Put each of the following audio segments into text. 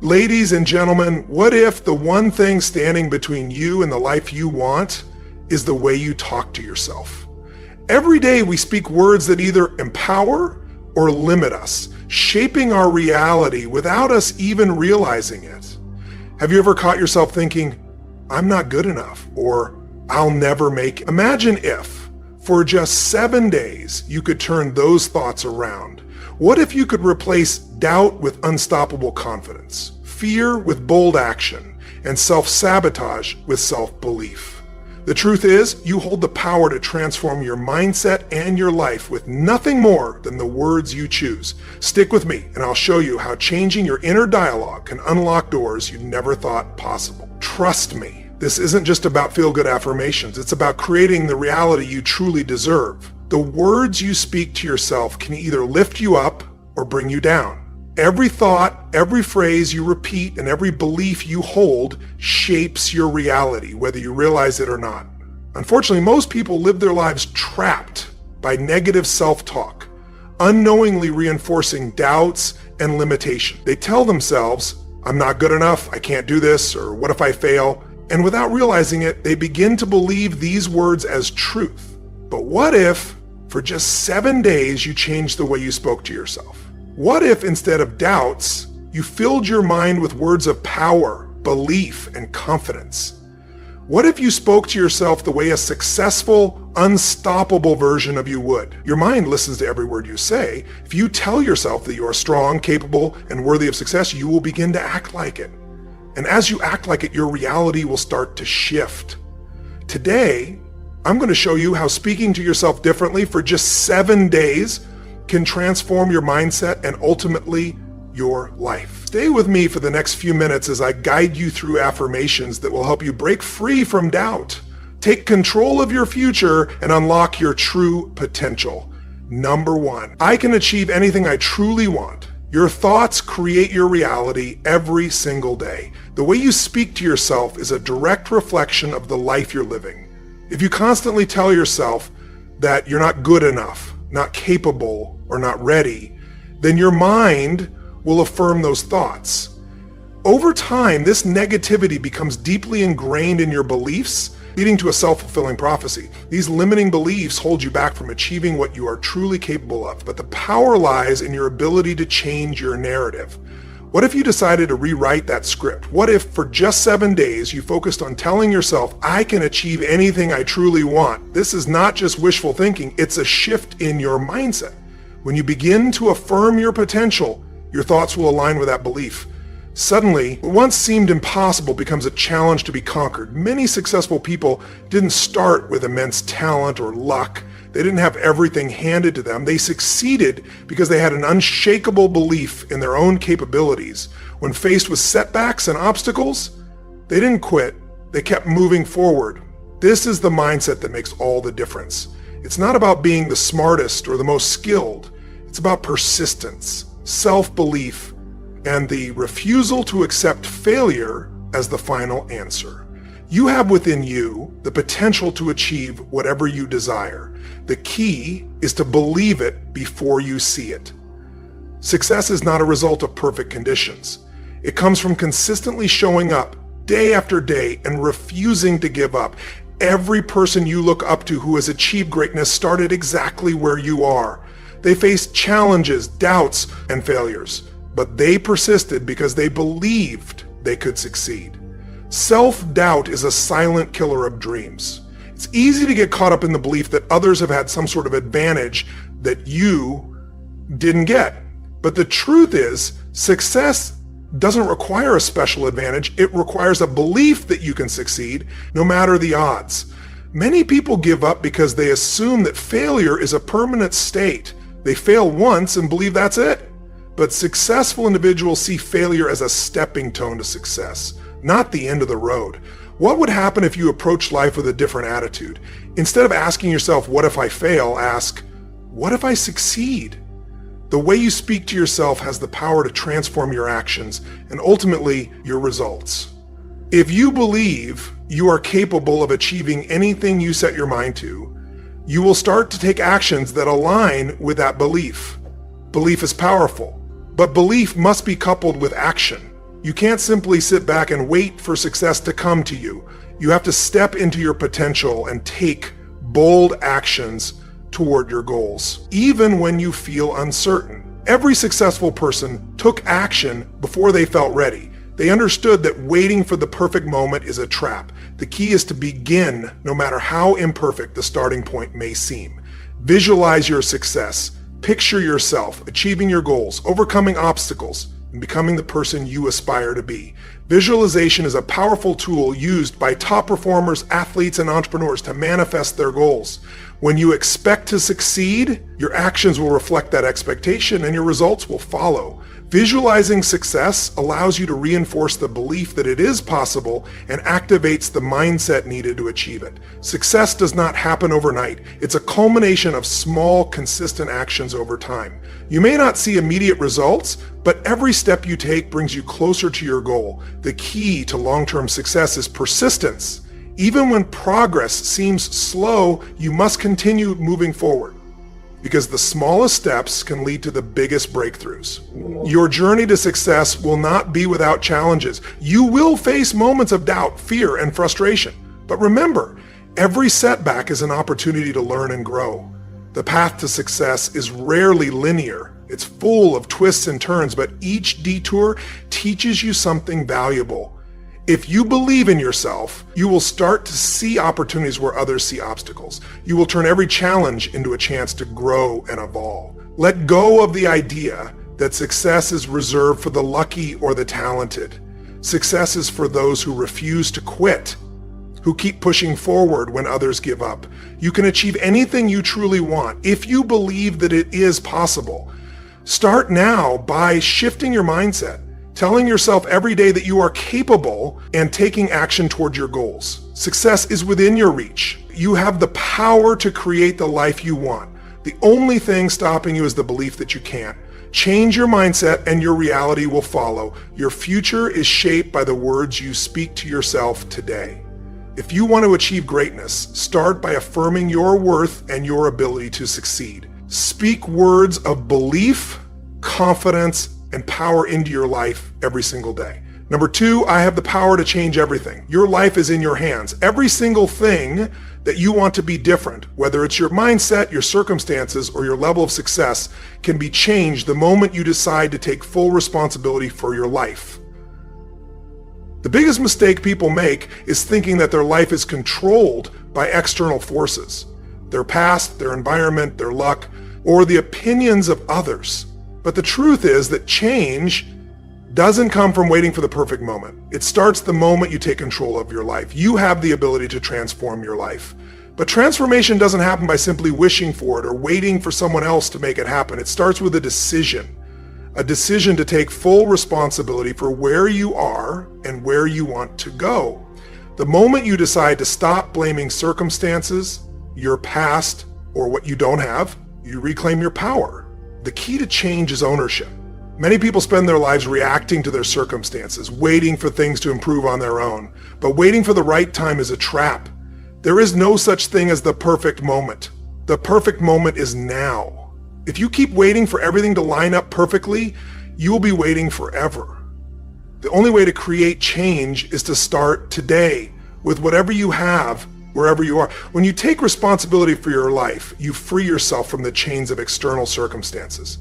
Ladies and gentlemen, what if the one thing standing between you and the life you want is the way you talk to yourself? Every day we speak words that either empower or limit us, shaping our reality without us even realizing it. Have you ever caught yourself thinking, I'm not good enough, or I'll never make it? Imagine if, for just 7 days, you could turn those thoughts around. What if you could replace doubt with unstoppable confidence, fear with bold action, and self-sabotage with self-belief? The truth is, you hold the power to transform your mindset and your life with nothing more than the words you choose. Stick with me, and I'll show you how changing your inner dialogue can unlock doors you never thought possible. Trust me, this isn't just about feel-good affirmations. It's about creating the reality you truly deserve. The words you speak to yourself can either lift you up or bring you down. Every thought, every phrase you repeat, and every belief you hold shapes your reality, whether you realize it or not. Unfortunately, most people live their lives trapped by negative self-talk, unknowingly reinforcing doubts and limitation. They tell themselves, I'm not good enough, I can't do this, or what if I fail? And without realizing it, they begin to believe these words as truth. But what if, for just 7 days, you changed the way you spoke to yourself? What if instead of doubts, you filled your mind with words of power, belief, and confidence? What if you spoke to yourself the way a successful, unstoppable version of you would? Your mind listens to every word you say. If you tell yourself that you are strong, capable, and worthy of success, you will begin to act like it. And as you act like it, your reality will start to shift. Today, I'm going to show you how speaking to yourself differently for just 7 days can transform your mindset and ultimately your life. Stay with me for the next few minutes as I guide you through affirmations that will help you break free from doubt, take control of your future, and unlock your true potential. Number 1, I can achieve anything I truly want. Your thoughts create your reality every single day. The way you speak to yourself is a direct reflection of the life you're living. If you constantly tell yourself that you're not good enough, not capable, or not ready, then your mind will affirm those thoughts. Over time, this negativity becomes deeply ingrained in your beliefs, leading to a self-fulfilling prophecy. These limiting beliefs hold you back from achieving what you are truly capable of, but the power lies in your ability to change your narrative. What if you decided to rewrite that script? What if for just 7 days you focused on telling yourself, I can achieve anything I truly want? This is not just wishful thinking, it's a shift in your mindset. When you begin to affirm your potential, your thoughts will align with that belief. Suddenly, what once seemed impossible becomes a challenge to be conquered. Many successful people didn't start with immense talent or luck. They didn't have everything handed to them. They succeeded because they had an unshakable belief in their own capabilities. When faced with setbacks and obstacles, they didn't quit. They kept moving forward. This is the mindset that makes all the difference. It's not about being the smartest or the most skilled. It's about persistence, self-belief, and the refusal to accept failure as the final answer. You have within you the potential to achieve whatever you desire. The key is to believe it before you see it. Success is not a result of perfect conditions. It comes from consistently showing up day after day and refusing to give up. Every person you look up to who has achieved greatness started exactly where you are. They faced challenges, doubts, and failures, but they persisted because they believed they could succeed. Self-doubt is a silent killer of dreams. It's easy to get caught up in the belief that others have had some sort of advantage that you didn't get. But the truth is, success doesn't require a special advantage. It requires a belief that you can succeed no matter the odds. Many people give up because they assume that failure is a permanent state. They fail once and believe that's it. But successful individuals see failure as a stepping stone to success, not the end of the road. What would happen if you approached life with a different attitude? Instead of asking yourself, what if I fail, ask, what if I succeed? The way you speak to yourself has the power to transform your actions and ultimately your results. If you believe you are capable of achieving anything you set your mind to, you will start to take actions that align with that belief. Belief is powerful, but belief must be coupled with action. You can't simply sit back and wait for success to come to you. You have to step into your potential and take bold actions toward your goals, even when you feel uncertain. Every successful person took action before they felt ready. They understood that waiting for the perfect moment is a trap. The key is to begin, no matter how imperfect the starting point may seem. Visualize your success. Picture yourself achieving your goals, overcoming obstacles, and becoming the person you aspire to be. Visualization is a powerful tool used by top performers, athletes, and entrepreneurs to manifest their goals. When you expect to succeed, your actions will reflect that expectation and your results will follow. Visualizing success allows you to reinforce the belief that it is possible and activates the mindset needed to achieve it. Success does not happen overnight. It's a culmination of small, consistent actions over time. You may not see immediate results, but every step you take brings you closer to your goal. The key to long-term success is persistence. Even when progress seems slow, you must continue moving forward, because the smallest steps can lead to the biggest breakthroughs. Your journey to success will not be without challenges. You will face moments of doubt, fear, and frustration. But remember, every setback is an opportunity to learn and grow. The path to success is rarely linear. It's full of twists and turns, but each detour teaches you something valuable. If you believe in yourself, you will start to see opportunities where others see obstacles. You will turn every challenge into a chance to grow and evolve. Let go of the idea that success is reserved for the lucky or the talented. Success is for those who refuse to quit, who keep pushing forward when others give up. You can achieve anything you truly want if you believe that it is possible. Start now by shifting your mindset, telling yourself every day that you are capable and taking action toward your goals. Success is within your reach. You have the power to create the life you want. The only thing stopping you is the belief that you can't. Change your mindset and your reality will follow. Your future is shaped by the words you speak to yourself today. If you want to achieve greatness, start by affirming your worth and your ability to succeed. Speak words of belief, confidence, and power into your life every single day. Number 2, I have the power to change everything. Your life is in your hands. Every single thing that you want to be different, whether it's your mindset, your circumstances, or your level of success, can be changed the moment you decide to take full responsibility for your life. The biggest mistake people make is thinking that their life is controlled by external forces, their past, their environment, their luck, or the opinions of others. But the truth is that change doesn't come from waiting for the perfect moment. It starts the moment you take control of your life. You have the ability to transform your life. But transformation doesn't happen by simply wishing for it or waiting for someone else to make it happen. It starts with a decision to take full responsibility for where you are and where you want to go. The moment you decide to stop blaming circumstances, your past, or what you don't have, you reclaim your power. The key to change is ownership. Many people spend their lives reacting to their circumstances, waiting for things to improve on their own. But waiting for the right time is a trap. There is no such thing as the perfect moment. The perfect moment is now. If you keep waiting for everything to line up perfectly, you will be waiting forever. The only way to create change is to start today with whatever you have, wherever you are. When you take responsibility for your life, you free yourself from the chains of external circumstances.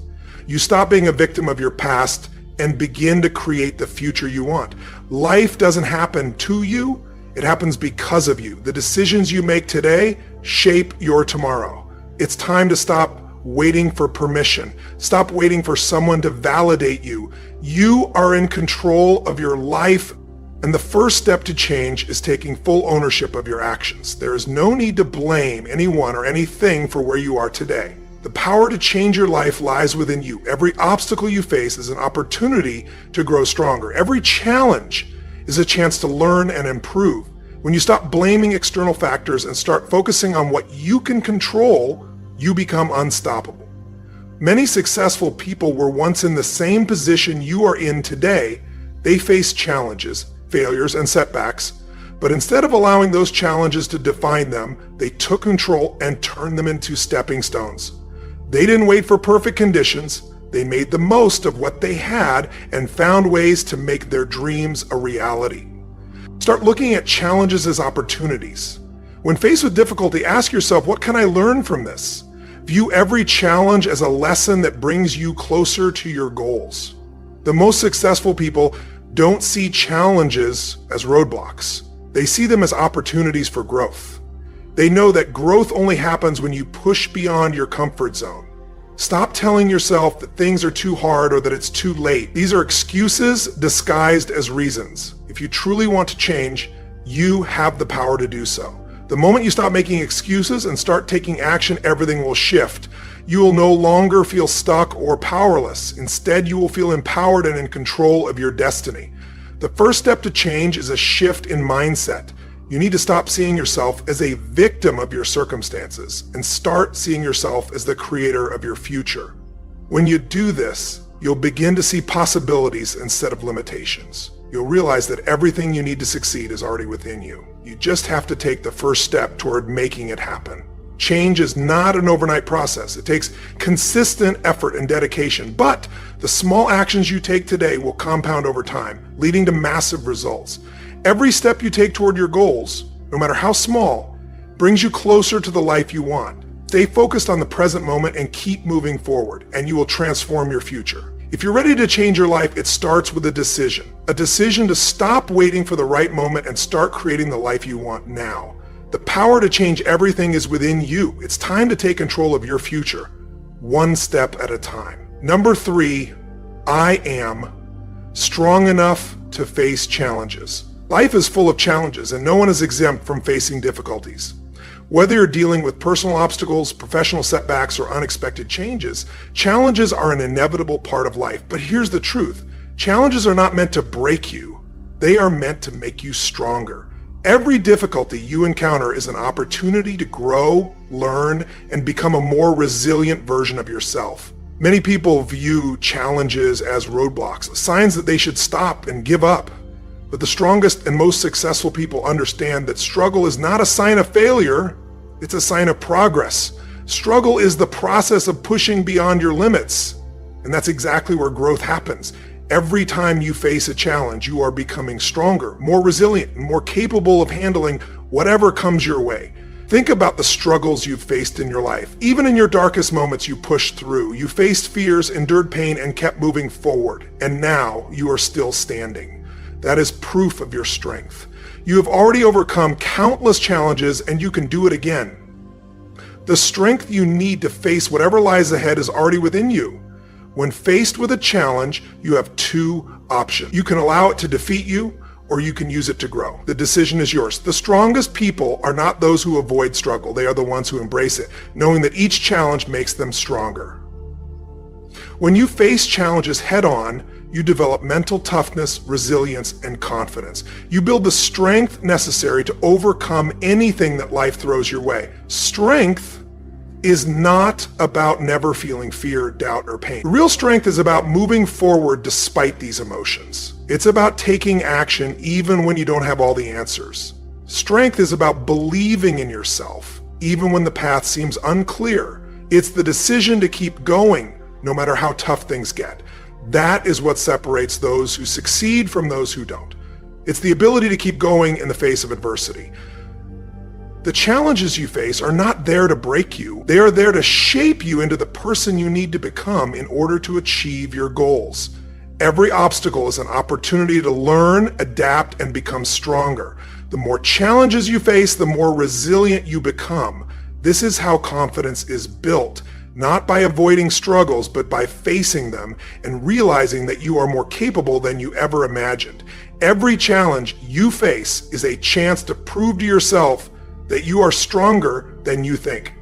You stop being a victim of your past and begin to create the future you want. Life doesn't happen to you, it happens because of you. The decisions you make today shape your tomorrow. It's time to stop waiting for permission. Stop waiting for someone to validate you. You are in control of your life. And the first step to change is taking full ownership of your actions. There is no need to blame anyone or anything for where you are today. The power to change your life lies within you. Every obstacle you face is an opportunity to grow stronger. Every challenge is a chance to learn and improve. When you stop blaming external factors and start focusing on what you can control, you become unstoppable. Many successful people were once in the same position you are in today. They faced challenges, failures, and setbacks, but instead of allowing those challenges to define them, they took control and turned them into stepping stones. They didn't wait for perfect conditions. They made the most of what they had and found ways to make their dreams a reality. Start looking at challenges as opportunities. When faced with difficulty, ask yourself, what can I learn from this? View every challenge as a lesson that brings you closer to your goals. The most successful people don't see challenges as roadblocks. They see them as opportunities for growth. They know that growth only happens when you push beyond your comfort zone. Stop telling yourself that things are too hard or that it's too late. These are excuses disguised as reasons. If you truly want to change, you have the power to do so. The moment you stop making excuses and start taking action, everything will shift. You will no longer feel stuck or powerless. Instead, you will feel empowered and in control of your destiny. The first step to change is a shift in mindset. You need to stop seeing yourself as a victim of your circumstances and start seeing yourself as the creator of your future. When you do this, you'll begin to see possibilities instead of limitations. You'll realize that everything you need to succeed is already within you. You just have to take the first step toward making it happen. Change is not an overnight process. It takes consistent effort and dedication, but the small actions you take today will compound over time, leading to massive results. Every step you take toward your goals, no matter how small, brings you closer to the life you want. Stay focused on the present moment and keep moving forward, and you will transform your future. If you're ready to change your life, it starts with a decision to stop waiting for the right moment and start creating the life you want now. The power to change everything is within you. It's time to take control of your future, one step at a time. Number 3, I am strong enough to face challenges. Life is full of challenges, and no one is exempt from facing difficulties. Whether you're dealing with personal obstacles, professional setbacks, or unexpected changes, challenges are an inevitable part of life. But here's the truth. Challenges are not meant to break you. They are meant to make you stronger. Every difficulty you encounter is an opportunity to grow, learn, and become a more resilient version of yourself. Many people view challenges as roadblocks, signs that they should stop and give up. But the strongest and most successful people understand that struggle is not a sign of failure, it's a sign of progress. Struggle is the process of pushing beyond your limits. And that's exactly where growth happens. Every time you face a challenge, you are becoming stronger, more resilient, and more capable of handling whatever comes your way. Think about the struggles you've faced in your life. Even in your darkest moments, you pushed through. You faced fears, endured pain, and kept moving forward. And now you are still standing. That is proof of your strength. You have already overcome countless challenges, and you can do it again. The strength you need to face whatever lies ahead is already within you. When faced with a challenge, you have 2 options. You can allow it to defeat you, or you can use it to grow. The decision is yours. The strongest people are not those who avoid struggle. They are the ones who embrace it, knowing that each challenge makes them stronger. When you face challenges head-on, you develop mental toughness, resilience, and confidence. You build the strength necessary to overcome anything that life throws your way. Strength is not about never feeling fear, doubt, or pain. Real strength is about moving forward despite these emotions. It's about taking action even when you don't have all the answers. Strength is about believing in yourself, even when the path seems unclear. It's the decision to keep going, no matter how tough things get. That is what separates those who succeed from those who don't. It's the ability to keep going in the face of adversity. The challenges you face are not there to break you. They are there to shape you into the person you need to become in order to achieve your goals. Every obstacle is an opportunity to learn, adapt, and become stronger. The more challenges you face, the more resilient you become. This is how confidence is built. Not by avoiding struggles, but by facing them and realizing that you are more capable than you ever imagined. Every challenge you face is a chance to prove to yourself that you are stronger than you think.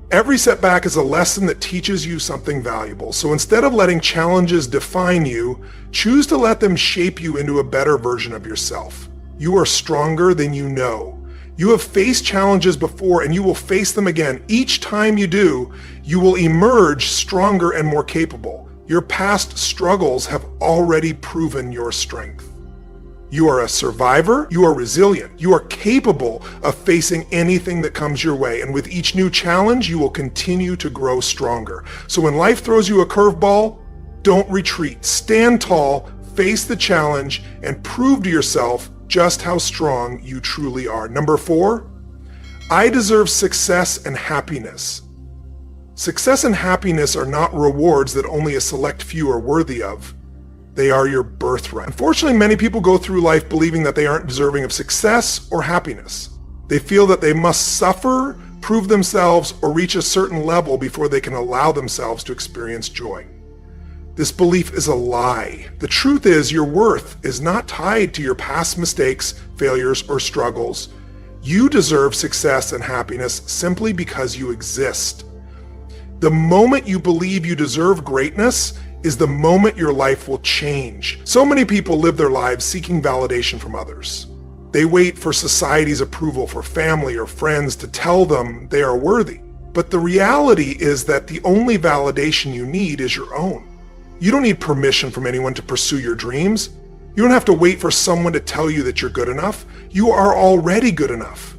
Every setback is a lesson that teaches you something valuable. So instead of letting challenges define you, choose to let them shape you into a better version of yourself. You are stronger than you know. You have faced challenges before and you will face them again. Each time you do, you will emerge stronger and more capable. Your past struggles have already proven your strength. You are a survivor, you are resilient, you are capable of facing anything that comes your way, and with each new challenge, you will continue to grow stronger. So when life throws you a curveball, Don't retreat. Stand tall, face the challenge, and prove to yourself just how strong you truly are. Number 4, I deserve success and happiness. Success and happiness are not rewards that only a select few are worthy of. They are your birthright. Unfortunately, many people go through life believing that they aren't deserving of success or happiness. They feel that they must suffer, prove themselves, or reach a certain level before they can allow themselves to experience joy. This belief is a lie. The truth is, your worth is not tied to your past mistakes, failures, or struggles. You deserve success and happiness simply because you exist. The moment you believe you deserve greatness is the moment your life will change. So many people live their lives seeking validation from others. They wait for society's approval, for family or friends to tell them they are worthy. But the reality is that the only validation you need is your own. You don't need permission from anyone to pursue your dreams. You don't have to wait for someone to tell you that you're good enough. You are already good enough.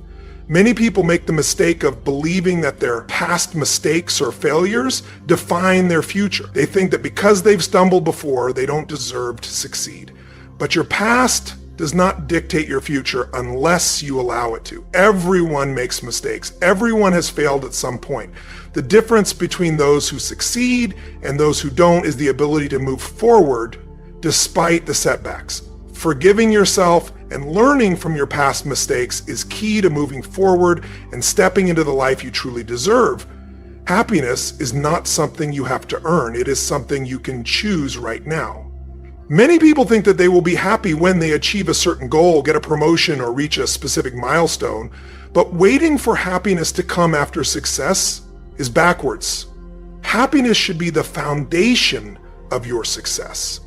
Many people make the mistake of believing that their past mistakes or failures define their future. They think that because they've stumbled before, they don't deserve to succeed. But your past does not dictate your future unless you allow it to. Everyone makes mistakes. Everyone has failed at some point. The difference between those who succeed and those who don't is the ability to move forward despite the setbacks. Forgiving yourself and learning from your past mistakes is key to moving forward and stepping into the life you truly deserve. Happiness is not something you have to earn. It is something you can choose right now. Many people think that they will be happy when they achieve a certain goal, get a promotion, or reach a specific milestone, but waiting for happiness to come after success is backwards. Happiness should be the foundation of your success.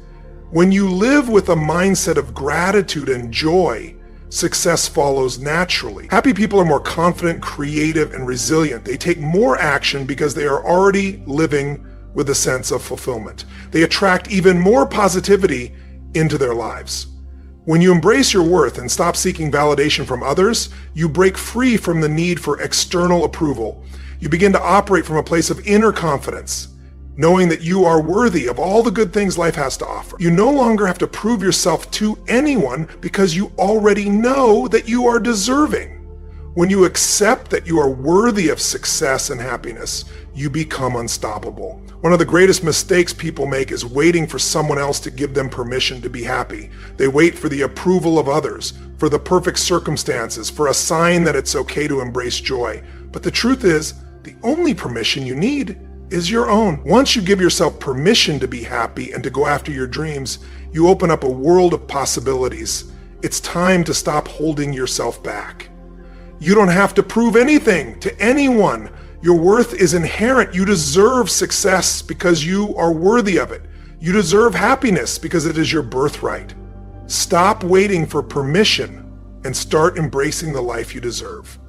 When you live with a mindset of gratitude and joy, success follows naturally. Happy people are more confident, creative, and resilient. They take more action because they are already living with a sense of fulfillment. They attract even more positivity into their lives. When you embrace your worth and stop seeking validation from others, you break free from the need for external approval. You begin to operate from a place of inner confidence, knowing that you are worthy of all the good things life has to offer. You no longer have to prove yourself to anyone because you already know that you are deserving. When you accept that you are worthy of success and happiness, you become unstoppable. One of the greatest mistakes people make is waiting for someone else to give them permission to be happy. They wait for the approval of others, for the perfect circumstances, for a sign that it's okay to embrace joy. But the truth is, the only permission you need is your own. Once you give yourself permission to be happy and to go after your dreams, you open up a world of possibilities. It's time to stop holding yourself back. You don't have to prove anything to anyone. Your worth is inherent. You deserve success because you are worthy of it. You deserve happiness because it is your birthright. Stop waiting for permission and start embracing the life you deserve.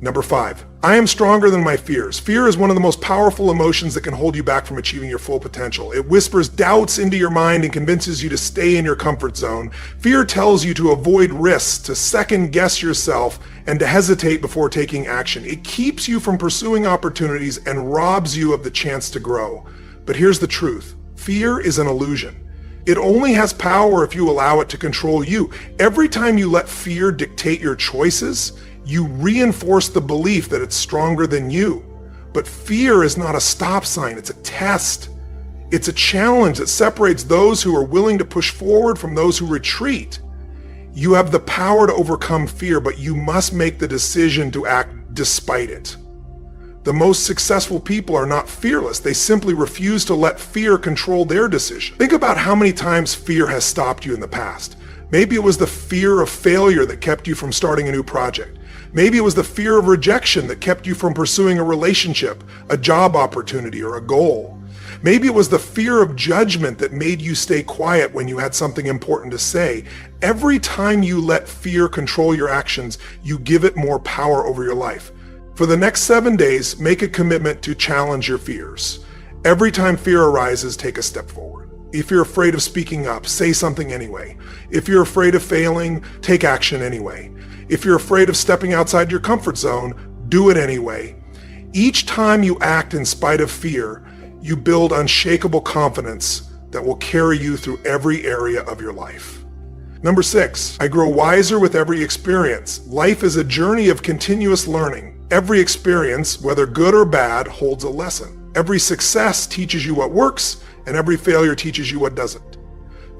Number 5, I am stronger than my fears. Fear is one of the most powerful emotions that can hold you back from achieving your full potential. It whispers doubts into your mind and convinces you to stay in your comfort zone. Fear tells you to avoid risks, to second guess yourself, and to hesitate before taking action. It keeps you from pursuing opportunities and robs you of the chance to grow. But here's the truth. Fear is an illusion. It only has power if you allow it to control you. Every time you let fear dictate your choices, you reinforce the belief that it's stronger than you. But fear is not a stop sign, it's a test. It's a challenge that separates those who are willing to push forward from those who retreat. You have the power to overcome fear, but you must make the decision to act despite it. The most successful people are not fearless. They simply refuse to let fear control their decision. Think about how many times fear has stopped you in the past. Maybe it was the fear of failure that kept you from starting a new project. Maybe it was the fear of rejection that kept you from pursuing a relationship, a job opportunity, or a goal. Maybe it was the fear of judgment that made you stay quiet when you had something important to say. Every time you let fear control your actions, you give it more power over your life. For the next 7 days, make a commitment to challenge your fears. Every time fear arises, take a step forward. If you're afraid of speaking up, say something anyway. If you're afraid of failing, take action anyway. If you're afraid of stepping outside your comfort zone, do it anyway. Each time you act in spite of fear, you build unshakable confidence that will carry you through every area of your life. Number 6, I grow wiser with every experience. Life is a journey of continuous learning. Every experience, whether good or bad, holds a lesson. Every success teaches you what works, and every failure teaches you what doesn't.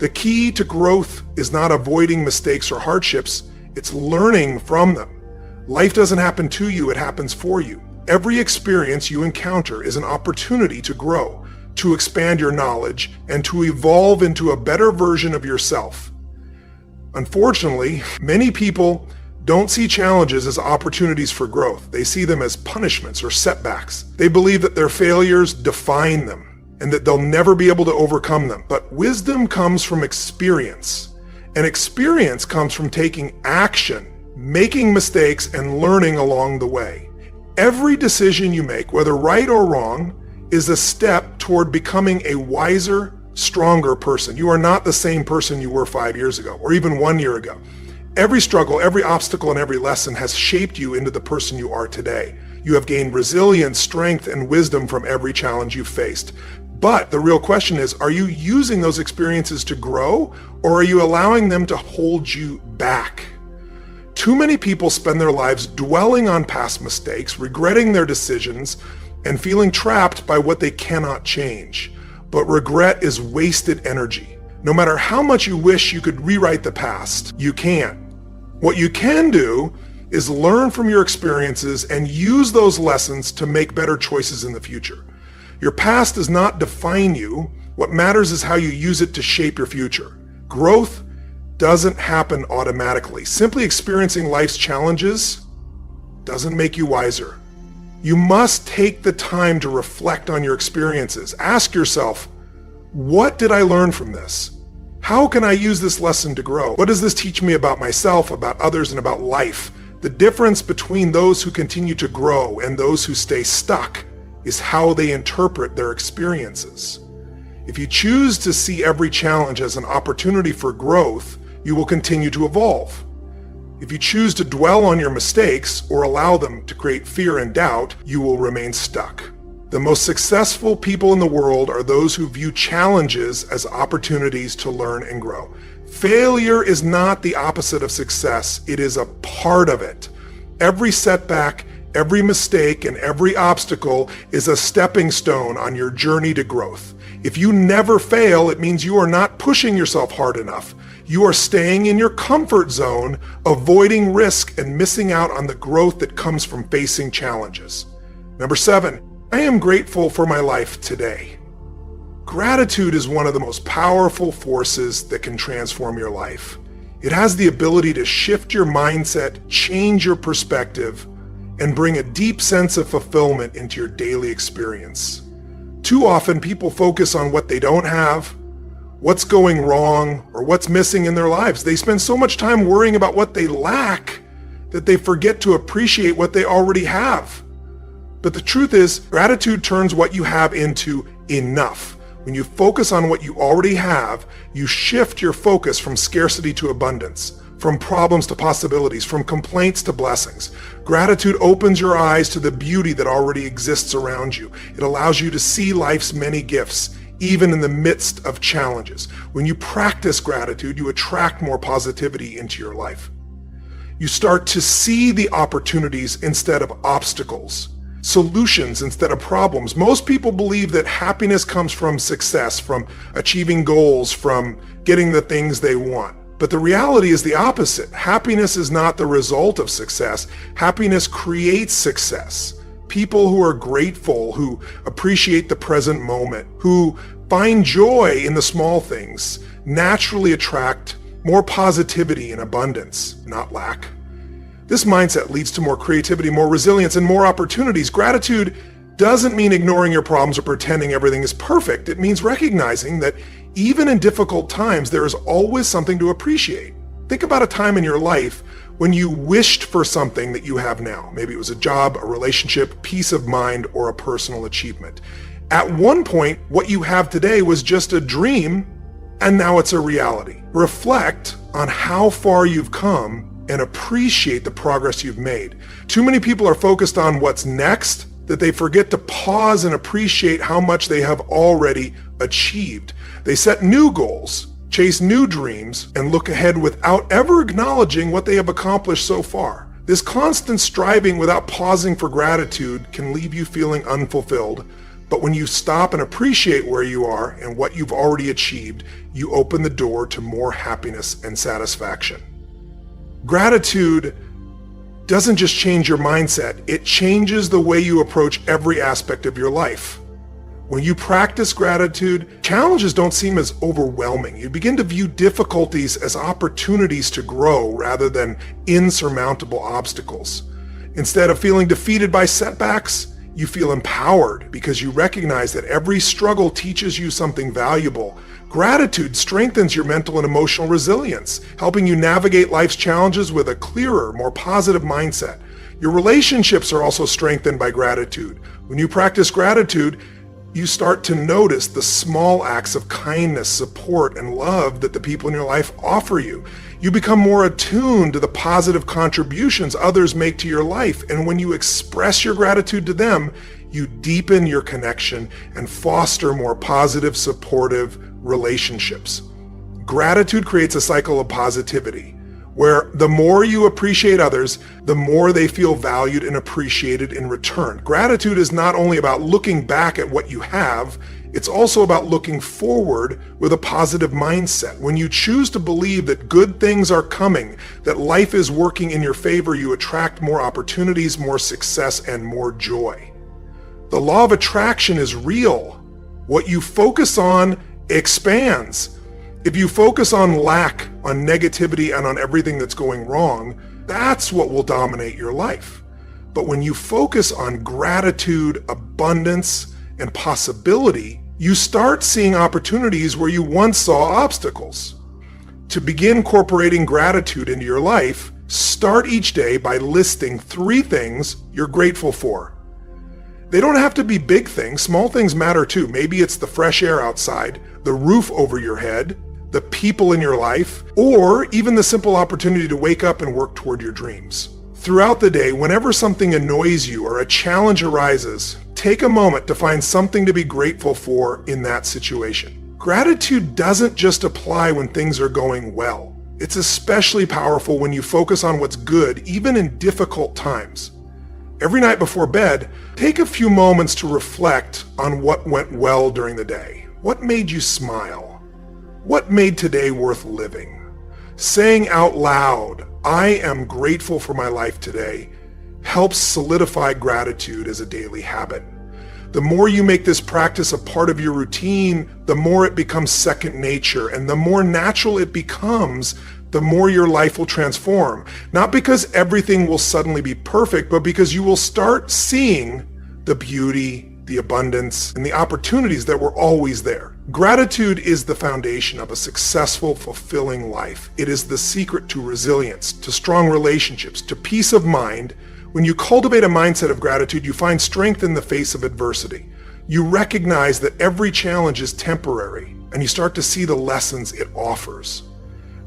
The key to growth is not avoiding mistakes or hardships, it's learning from them. Life doesn't happen to you, it happens for you. Every experience you encounter is an opportunity to grow, to expand your knowledge, and to evolve into a better version of yourself. Unfortunately, many people don't see challenges as opportunities for growth. They see them as punishments or setbacks. They believe that their failures define them and that they'll never be able to overcome them. But wisdom comes from experience, and experience comes from taking action, making mistakes, and learning along the way. Every decision you make, whether right or wrong, is a step toward becoming a wiser, stronger person. You are not the same person you were 5 years ago or even 1 year ago. Every struggle, every obstacle, and every lesson has shaped you into the person you are today. You have gained resilience, strength, and wisdom from every challenge you've faced. But the real question is, are you using those experiences to grow, or are you allowing them to hold you back? Too many people spend their lives dwelling on past mistakes, regretting their decisions, and feeling trapped by what they cannot change. But regret is wasted energy. No matter how much you wish you could rewrite the past, you can't. What you can do is learn from your experiences and use those lessons to make better choices in the future. Your past does not define you. What matters is how you use it to shape your future. Growth doesn't happen automatically. Simply experiencing life's challenges doesn't make you wiser. You must take the time to reflect on your experiences. Ask yourself, what did I learn from this? How can I use this lesson to grow? What does this teach me about myself, about others, and about life? The difference between those who continue to grow and those who stay stuck is how they interpret their experiences. If you choose to see every challenge as an opportunity for growth, you will continue to evolve. If you choose to dwell on your mistakes or allow them to create fear and doubt, you will remain stuck. The most successful people in the world are those who view challenges as opportunities to learn and grow. Failure is not the opposite of success, it is a part of it. Every setback, every mistake, and every obstacle is a stepping stone on your journey to growth. If you never fail, it means you are not pushing yourself hard enough. You are staying in your comfort zone, avoiding risk and missing out on the growth that comes from facing challenges. Number 7, I am grateful for my life today. Gratitude is one of the most powerful forces that can transform your life. It has the ability to shift your mindset, change your perspective, and bring a deep sense of fulfillment into your daily experience. Too often, people focus on what they don't have, what's going wrong, or what's missing in their lives. They spend so much time worrying about what they lack that they forget to appreciate what they already have. But the truth is, gratitude turns what you have into enough. When you focus on what you already have, you shift your focus from scarcity to abundance, from problems to possibilities, from complaints to blessings. Gratitude opens your eyes to the beauty that already exists around you. It allows you to see life's many gifts, even in the midst of challenges. When you practice gratitude, you attract more positivity into your life. You start to see the opportunities instead of obstacles, solutions instead of problems. Most people believe that happiness comes from success, from achieving goals, from getting the things they want. But the reality is the opposite. Happiness is not the result of success. Happiness creates success. People who are grateful, who appreciate the present moment, who find joy in the small things, naturally attract more positivity and abundance, not lack. This mindset leads to more creativity, more resilience, and more opportunities. Gratitude doesn't mean ignoring your problems or pretending everything is perfect. It means recognizing that even in difficult times, there is always something to appreciate. Think about a time in your life when you wished for something that you have now. Maybe it was a job, a relationship, peace of mind, or a personal achievement. At one point, what you have today was just a dream, and now it's a reality. Reflect on how far you've come and appreciate the progress you've made. Too many people are focused on what's next that they forget to pause and appreciate how much they have already achieved. They set new goals, chase new dreams, and look ahead without ever acknowledging what they have accomplished so far. This constant striving without pausing for gratitude can leave you feeling unfulfilled, but when you stop and appreciate where you are and what you've already achieved, you open the door to more happiness and satisfaction. Gratitude doesn't just change your mindset, it changes the way you approach every aspect of your life. When you practice gratitude, challenges don't seem as overwhelming. You begin to view difficulties as opportunities to grow rather than insurmountable obstacles. Instead of feeling defeated by setbacks, you feel empowered because you recognize that every struggle teaches you something valuable. Gratitude strengthens your mental and emotional resilience, helping you navigate life's challenges with a clearer, more positive mindset. Your relationships are also strengthened by gratitude. When you practice gratitude, you start to notice the small acts of kindness, support, and love that the people in your life offer you. You become more attuned to the positive contributions others make to your life, and when you express your gratitude to them, you deepen your connection and foster more positive, supportive relationships. Gratitude creates a cycle of positivity, where the more you appreciate others, the more they feel valued and appreciated in return. Gratitude is not only about looking back at what you have, it's also about looking forward with a positive mindset. When you choose to believe that good things are coming, that life is working in your favor, you attract more opportunities, more success, and more joy. The law of attraction is real. What you focus on expands. If you focus on lack, on negativity, and on everything that's going wrong, that's what will dominate your life. But when you focus on gratitude, abundance, and possibility, you start seeing opportunities where you once saw obstacles. To begin incorporating gratitude into your life, start each day by listing 3 things you're grateful for. They don't have to be big things. Small things matter too. Maybe it's the fresh air outside, the roof over your head, the people in your life, or even the simple opportunity to wake up and work toward your dreams. Throughout the day, whenever something annoys you or a challenge arises, take a moment to find something to be grateful for in that situation. Gratitude doesn't just apply when things are going well. It's especially powerful when you focus on what's good, even in difficult times. Every night before bed, take a few moments to reflect on what went well during the day. What made you smile? What made today worth living? Saying out loud, "I am grateful for my life today," helps solidify gratitude as a daily habit. The more you make this practice a part of your routine, the more it becomes second nature, and the more natural it becomes, the more your life will transform. Not because everything will suddenly be perfect, but because you will start seeing the beauty, the abundance, and the opportunities that were always there. Gratitude is the foundation of a successful, fulfilling life. It is the secret to resilience, to strong relationships, to peace of mind. When you cultivate a mindset of gratitude, you find strength in the face of adversity. You recognize that every challenge is temporary, and you start to see the lessons it offers.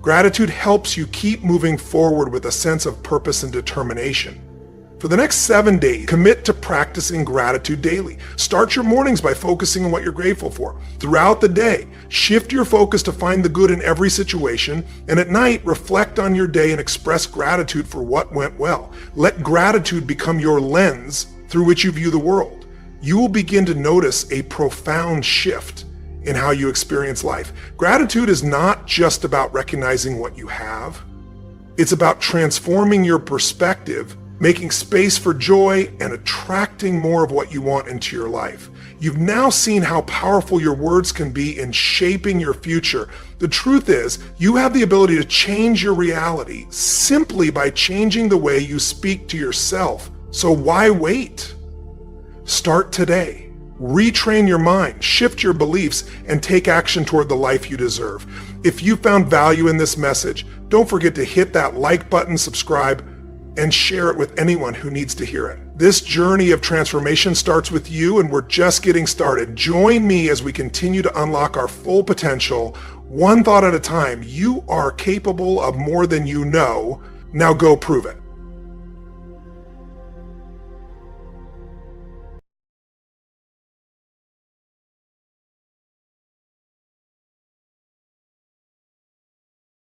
Gratitude helps you keep moving forward with a sense of purpose and determination. For the next 7 days, commit to practicing gratitude daily. Start your mornings by focusing on what you're grateful for. Throughout the day, shift your focus to find the good in every situation, and at night, reflect on your day and express gratitude for what went well. Let gratitude become your lens through which you view the world. You will begin to notice a profound shift in how you experience life. Gratitude is not just about recognizing what you have. It's about transforming your perspective, making space for joy, and attracting more of what you want into your life. You've now seen how powerful your words can be in shaping your future. The truth is, you have the ability to change your reality simply by changing the way you speak to yourself. So why wait? Start today. Retrain your mind, shift your beliefs, and take action toward the life you deserve. If you found value in this message, don't forget to hit that like button, subscribe, and share it with anyone who needs to hear it. This journey of transformation starts with you, and we're just getting started. Join me as we continue to unlock our full potential, one thought at a time. You are capable of more than you know. Now go prove it.